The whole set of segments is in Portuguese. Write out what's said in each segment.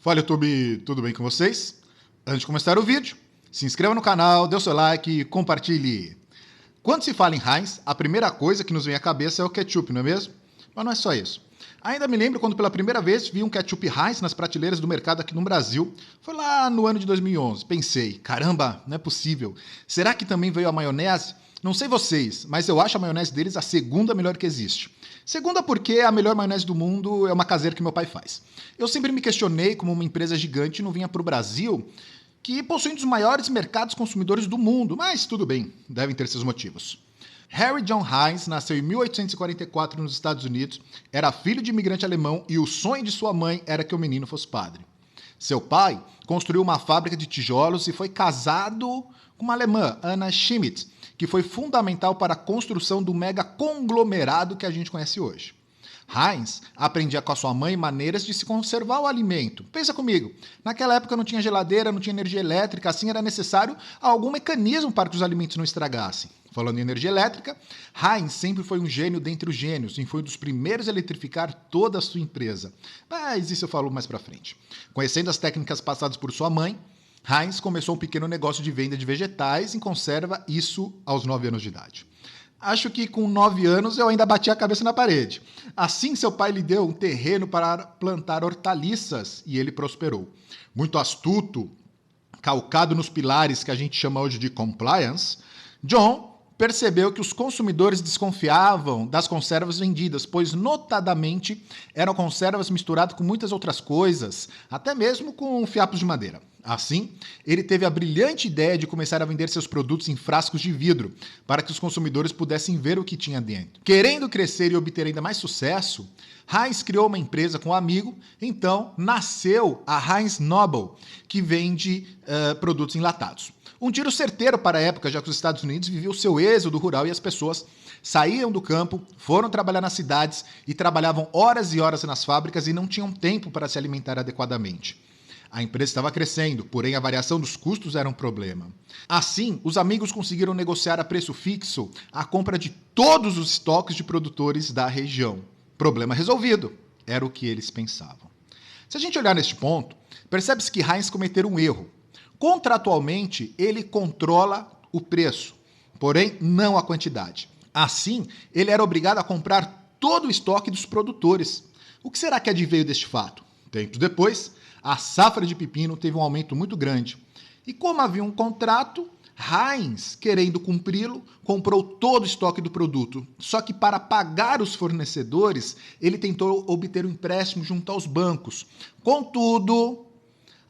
Fala YouTube, tudo bem com vocês? Antes de começar o vídeo, se inscreva no canal, dê o seu like e compartilhe. Quando se fala em Heinz, a primeira coisa que nos vem à cabeça é o ketchup, não é mesmo? Mas não é só isso. Ainda me lembro quando pela primeira vez vi um ketchup Heinz nas prateleiras do mercado aqui no Brasil. Foi lá no ano de 2011. Pensei, caramba, não é possível. Será que também veio a maionese? Não sei vocês, mas eu acho a maionese deles a segunda melhor que existe. Segunda porque a melhor maionese do mundo é uma caseira que meu pai faz. Eu sempre me questionei como uma empresa gigante não vinha para o Brasil, que possui um dos maiores mercados consumidores do mundo, mas tudo bem, devem ter seus motivos. Harry John Heinz nasceu em 1844 nos Estados Unidos, era filho de imigrante alemão e o sonho de sua mãe era que o menino fosse padre. Seu pai construiu uma fábrica de tijolos e foi casado com uma alemã, Anna Schmidt, que foi fundamental para a construção do mega conglomerado que a gente conhece hoje. Heinz aprendia com a sua mãe maneiras de se conservar o alimento. Pensa comigo, naquela época não tinha geladeira, não tinha energia elétrica, assim era necessário algum mecanismo para que os alimentos não estragassem. Falando em energia elétrica, Heinz sempre foi um gênio dentre os gênios e foi um dos primeiros a eletrificar toda a sua empresa. Mas isso eu falo mais pra frente. Conhecendo as técnicas passadas por sua mãe, Heinz começou um pequeno negócio de venda de vegetais em conserva, isso aos 9 anos de idade. Acho que com 9 anos eu ainda bati a cabeça na parede. Assim, seu pai lhe deu um terreno para plantar hortaliças e ele prosperou. Muito astuto, calcado nos pilares que a gente chama hoje de compliance, John percebeu que os consumidores desconfiavam das conservas vendidas, pois notadamente eram conservas misturadas com muitas outras coisas, até mesmo com fiapos de madeira. Assim, ele teve a brilhante ideia de começar a vender seus produtos em frascos de vidro, para que os consumidores pudessem ver o que tinha dentro. Querendo crescer e obter ainda mais sucesso, Heinz criou uma empresa com um amigo, então nasceu a Heinz Noble, que vende produtos enlatados. Um tiro certeiro para a época, já que os Estados Unidos viviam o seu êxodo rural e as pessoas saíam do campo, foram trabalhar nas cidades e trabalhavam horas e horas nas fábricas e não tinham tempo para se alimentar adequadamente. A empresa estava crescendo, porém a variação dos custos era um problema. Assim, os amigos conseguiram negociar a preço fixo a compra de todos os estoques de produtores da região. Problema resolvido, era o que eles pensavam. Se a gente olhar neste ponto, percebe-se que Heinz cometeu um erro. Contratualmente, ele controla o preço, porém não a quantidade. Assim, ele era obrigado a comprar todo o estoque dos produtores. O que será que adveio deste fato? Tempos depois, a safra de pepino teve um aumento muito grande. E como havia um contrato, Heinz, querendo cumpri-lo, comprou todo o estoque do produto. Só que para pagar os fornecedores, ele tentou obter um empréstimo junto aos bancos. Contudo,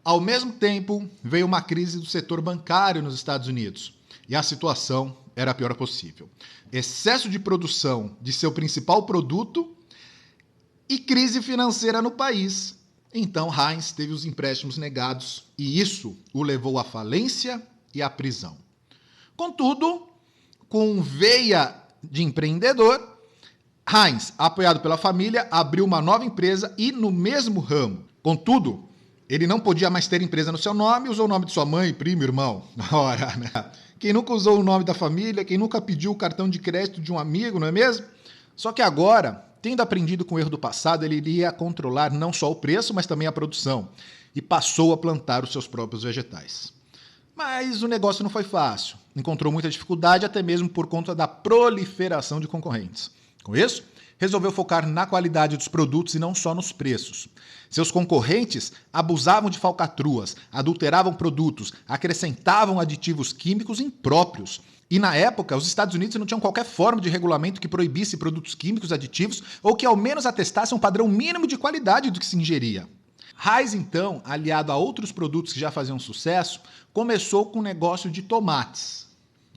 ao mesmo tempo, veio uma crise do setor bancário nos Estados Unidos. E a situação era a pior possível. Excesso de produção de seu principal produto e crise financeira no país. Então, Heinz teve os empréstimos negados e isso o levou à falência e à prisão. Contudo, com veia de empreendedor, Heinz, apoiado pela família, abriu uma nova empresa e no mesmo ramo. Contudo, ele não podia mais ter empresa no seu nome, usou o nome de sua mãe, primo, irmão. Ora, né? Quem nunca usou o nome da família, quem nunca pediu o cartão de crédito de um amigo, não é mesmo? Só que agora, tendo aprendido com o erro do passado, ele iria controlar não só o preço, mas também a produção. E passou a plantar os seus próprios vegetais. Mas o negócio não foi fácil. Encontrou muita dificuldade, até mesmo por conta da proliferação de concorrentes. Com isso, resolveu focar na qualidade dos produtos e não só nos preços. Seus concorrentes abusavam de falcatruas, adulteravam produtos, acrescentavam aditivos químicos impróprios. E na época, os Estados Unidos não tinham qualquer forma de regulamento que proibisse produtos químicos aditivos ou que ao menos atestasse um padrão mínimo de qualidade do que se ingeria. Heinz, então, aliado a outros produtos que já faziam sucesso, começou com um negócio de tomates.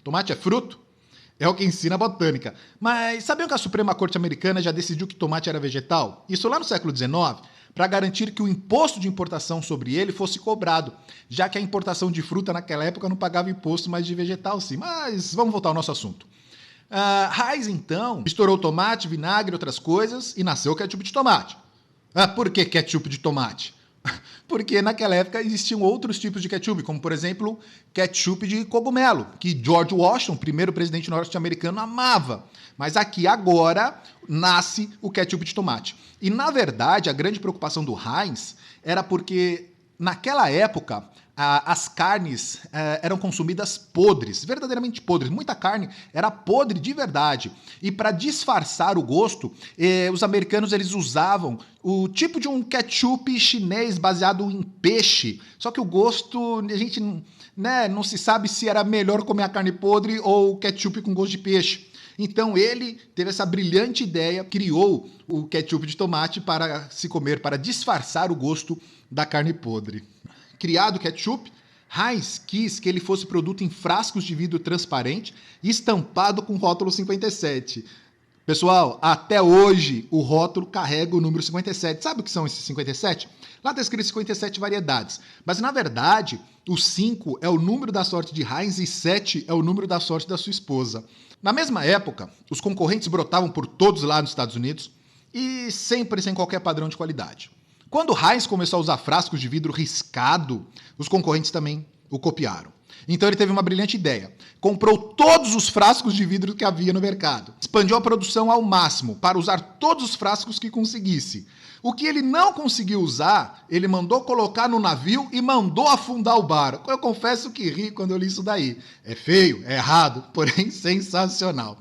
Tomate é fruto? É o que ensina a botânica. Mas sabiam que a Suprema Corte Americana já decidiu que tomate era vegetal? Isso lá no século XIX, para garantir que o imposto de importação sobre ele fosse cobrado, já que a importação de fruta naquela época não pagava imposto, mas de vegetal sim. Mas vamos voltar ao nosso assunto. Heinz, então, misturou tomate, vinagre e outras coisas e nasceu o ketchup de tomate. Por que ketchup de tomate? Porque naquela época existiam outros tipos de ketchup, como por exemplo, ketchup de cogumelo, que George Washington, primeiro presidente norte-americano, amava. Mas aqui agora nasce o ketchup de tomate. E na verdade, a grande preocupação do Heinz era porque naquela época as carnes eram consumidas podres, verdadeiramente podres. Muita carne era podre de verdade. E para disfarçar o gosto, os americanos eles usavam o tipo de um ketchup chinês baseado em peixe. Só que o gosto, a gente não se sabe se era melhor comer a carne podre ou ketchup com gosto de peixe. Então ele teve essa brilhante ideia, criou o ketchup de tomate para se comer, para disfarçar o gosto da carne podre. Criado o ketchup, Heinz quis que ele fosse produto em frascos de vidro transparente e estampado com rótulo 57. Pessoal, até hoje o rótulo carrega o número 57. Sabe o que são esses 57? Lá está escrito 57 variedades. Mas, na verdade, o 5 é o número da sorte de Heinz e 7 é o número da sorte da sua esposa. Na mesma época, os concorrentes brotavam por todos lá nos Estados Unidos e sempre sem qualquer padrão de qualidade. Quando Heinz começou a usar frascos de vidro riscado, os concorrentes também o copiaram. Então ele teve uma brilhante ideia. Comprou todos os frascos de vidro que havia no mercado. Expandiu a produção ao máximo para usar todos os frascos que conseguisse. O que ele não conseguiu usar, ele mandou colocar no navio e mandou afundar o barco. Eu confesso que ri quando eu li isso daí. É feio, é errado, porém sensacional.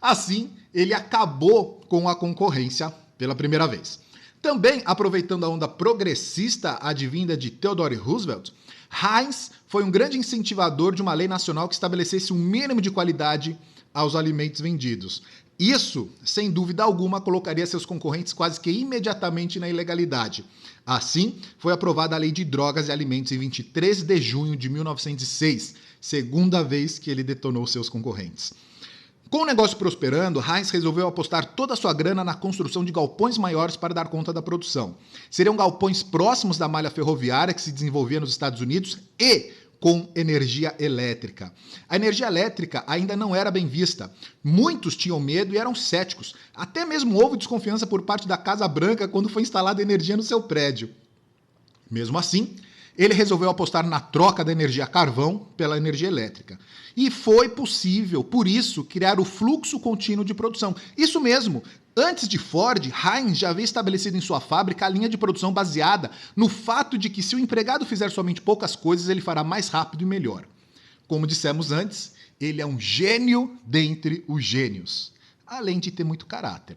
Assim, ele acabou com a concorrência pela primeira vez. Também, aproveitando a onda progressista advinda de Theodore Roosevelt, Heinz foi um grande incentivador de uma lei nacional que estabelecesse um mínimo de qualidade aos alimentos vendidos. Isso, sem dúvida alguma, colocaria seus concorrentes quase que imediatamente na ilegalidade. Assim, foi aprovada a Lei de Drogas e Alimentos em 23 de junho de 1906, segunda vez que ele detonou seus concorrentes. Com o negócio prosperando, Heinz resolveu apostar toda a sua grana na construção de galpões maiores para dar conta da produção. Seriam galpões próximos da malha ferroviária que se desenvolvia nos Estados Unidos e com energia elétrica. A energia elétrica ainda não era bem vista. Muitos tinham medo e eram céticos. Até mesmo houve desconfiança por parte da Casa Branca quando foi instalada energia no seu prédio. Mesmo assim, ele resolveu apostar na troca da energia a carvão pela energia elétrica. E foi possível, por isso, criar o fluxo contínuo de produção. Isso mesmo, antes de Ford, Heinz já havia estabelecido em sua fábrica a linha de produção baseada no fato de que se o empregado fizer somente poucas coisas, ele fará mais rápido e melhor. Como dissemos antes, ele é um gênio dentre os gênios, além de ter muito caráter.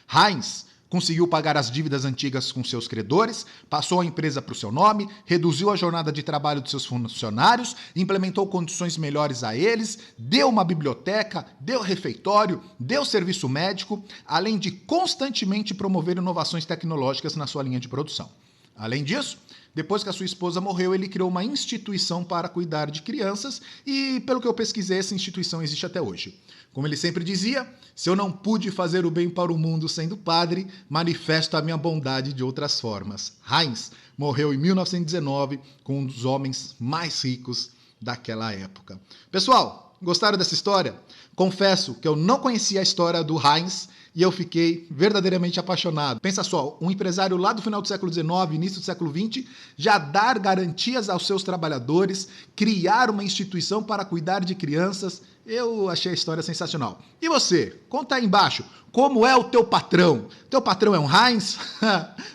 Heinz conseguiu pagar as dívidas antigas com seus credores, passou a empresa para o seu nome, reduziu a jornada de trabalho de seus funcionários, implementou condições melhores a eles, deu uma biblioteca, deu refeitório, deu serviço médico, além de constantemente promover inovações tecnológicas na sua linha de produção. Além disso, depois que a sua esposa morreu, ele criou uma instituição para cuidar de crianças e, pelo que eu pesquisei, essa instituição existe até hoje. Como ele sempre dizia, se eu não pude fazer o bem para o mundo sendo padre, manifesto a minha bondade de outras formas. Heinz morreu em 1919 com um dos homens mais ricos daquela época. Pessoal, gostaram dessa história? Confesso que eu não conhecia a história do Heinz e eu fiquei verdadeiramente apaixonado. Pensa só, um empresário lá do final do século XIX, início do século XX, já dar garantias aos seus trabalhadores, criar uma instituição para cuidar de crianças. Eu achei a história sensacional. E você? Conta aí embaixo, como é o teu patrão? Teu patrão é um Heinz?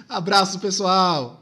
Abraço, pessoal!